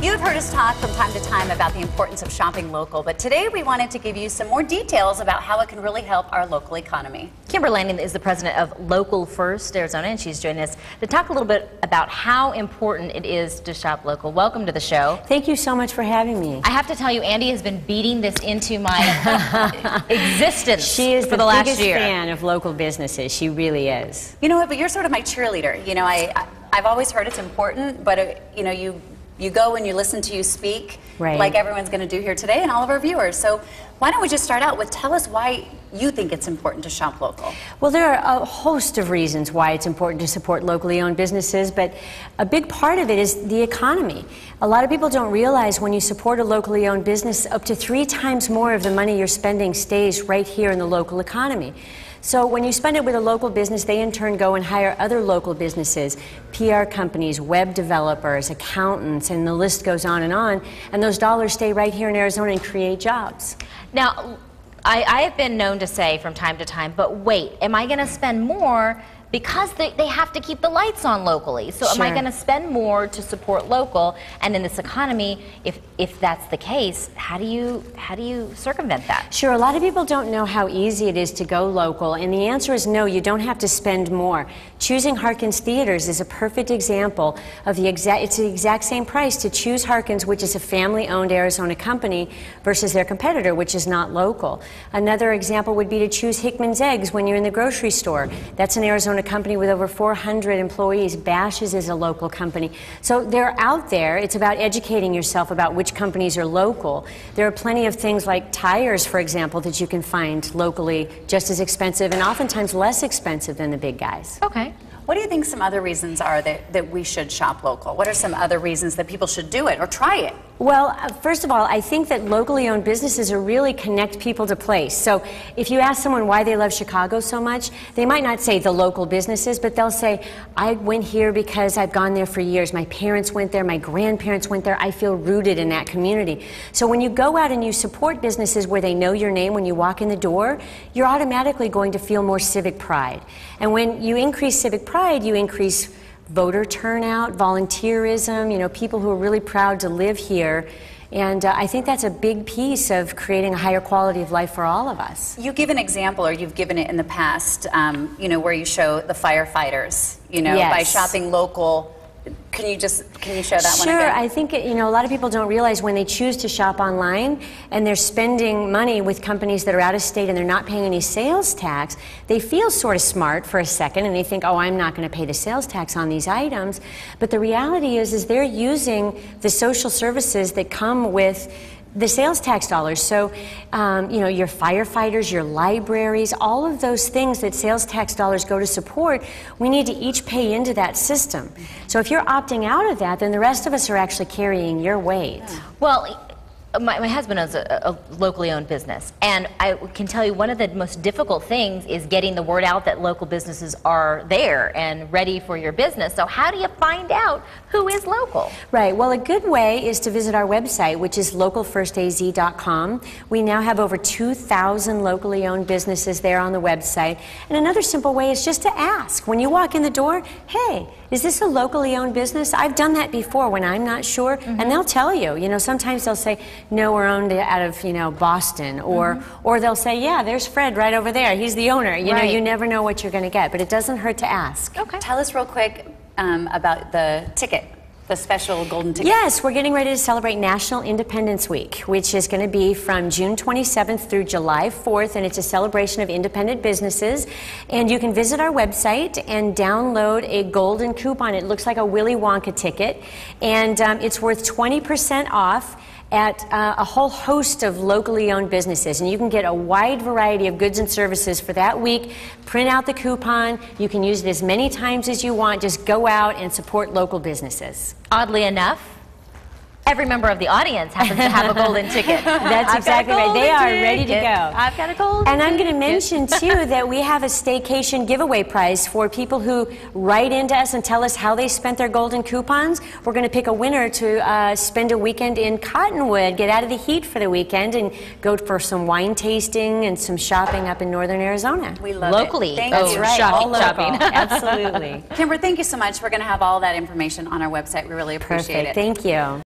You've heard us talk from time to time about the importance of shopping local, but today we wanted to give you some more details about how it can really help our local economy. Kimber Lanning is the president of Local First Arizona, and she's joining us to talk a little bit about how important it is to shop local. Welcome to the show. Thank you so much for having me. I have to tell you, Andy has been beating this into my existence She is for the last year. fan of local businesses. She really is. You know what, but you're sort of my cheerleader. You know, I've always heard it's important, but you know, you go and you listen to you speak, right, like everyone's going to do here today and all of our viewers. So why don't we just start out with tell us why you think it's important to shop local? Well, there are a host of reasons why it's important to support locally owned businesses, but a big part of it is the economy. A lot of people don't realize when you support a locally owned business, up to 3 times more of the money you're spending stays right here in the local economy. So when you spend it with a local business, they in turn go and hire other local businesses, PR companies, web developers, accountants, and the list goes on, and those dollars stay right here in Arizona and create jobs. Now, I have been known to say from time to time, but wait, am I going to spend more because they have to keep the lights on locally? So am I going to spend more to support local? And in this economy, if that's the case, how do you circumvent that? Sure, a lot of people don't know how easy it is to go local, and the answer is no, you don't have to spend more. Choosing Harkins Theaters is a perfect example of it's the exact same price to choose Harkins, which is a family-owned Arizona company, versus their competitor, which is not local. Another example would be to choose Hickman's Eggs when you're in the grocery store. That's an Arizona company with over 400 employees. Bash's is a local company. So they're out there. It's about educating yourself about which companies are local. There are plenty of things like tires, for example, that you can find locally just as expensive and oftentimes less expensive than the big guys. Okay. What do you think some other reasons are that we should shop local? What are some other reasons that people should do it or try it? Well, first of all, I think that locally owned businesses are really connect people to place. So if you ask someone why they love Chicago so much, they might not say the local businesses, but they'll say, I went here because I've gone there for years. My parents went there, my grandparents went there. I feel rooted in that community. So when you go out and you support businesses where they know your name when you walk in the door, you're automatically going to feel more civic pride. And when you increase civic pride, you increase voter turnout, volunteerism, you know, people who are really proud to live here. And I think that's a big piece of creating a higher quality of life for all of us. You give an example, or you've given it in the past, you know, where you show the firefighters, you know, by shopping local. Can you show that one again? Sure. I think, you know, a lot of people don't realize when they choose to shop online and they're spending money with companies that are out of state and they're not paying any sales tax, they feel sort of smart for a second and they think, oh, I'm not going to pay the sales tax on these items. But the reality is they're using the social services that come with the sales tax dollars. So, you know, your firefighters, your libraries, all of those things that sales tax dollars go to support, we need to each pay into that system. So if you're opting out of that, then the rest of us are actually carrying your weight. Well, my husband owns a locally owned business, and I can tell you one of the most difficult things is getting the word out that local businesses are there and ready for your business. So how do you find out who is local? Right. Well, a good way is to visit our website, which is localfirstaz.com. We now have over 2,000 locally owned businesses there on the website. And another simple way is just to ask. When you walk in the door, hey, is this a locally owned business? I've done that before when I'm not sure, and they'll tell you. You know, sometimes they'll say, no, we're owned out of, you know, Boston, or they'll say, yeah, there's Fred right over there. He's the owner. You know, you never know what you're going to get, but it doesn't hurt to ask. Okay. Tell us real quick about the ticket. The special golden ticket. Yes, we're getting ready to celebrate National Independence Week, which is going to be from June 27th through July 4th, and it's a celebration of independent businesses. And you can visit our website and download a golden coupon. It looks like a Willy Wonka ticket, and it's worth 20% off at a whole host of locally owned businesses, and you can get a wide variety of goods and services for that week. Print out the coupon. You can use it as many times as you want. Just go out and support local businesses. Oddly enough, every member of the audience happens to have a golden ticket. That's exactly right. They are ready to go. I've got a golden ticket. And I'm going to mention, too, that we have a staycation giveaway prize for people who write into us and tell us how they spent their golden coupons. We're going to pick a winner to spend a weekend in Cottonwood, get out of the heat for the weekend, and go for some wine tasting and some shopping up in northern Arizona. We love locally. it. Thank That's you. right. Shopping. Absolutely. Kimber, thank you so much. We're going to have all that information on our website. We really appreciate it. Thank you.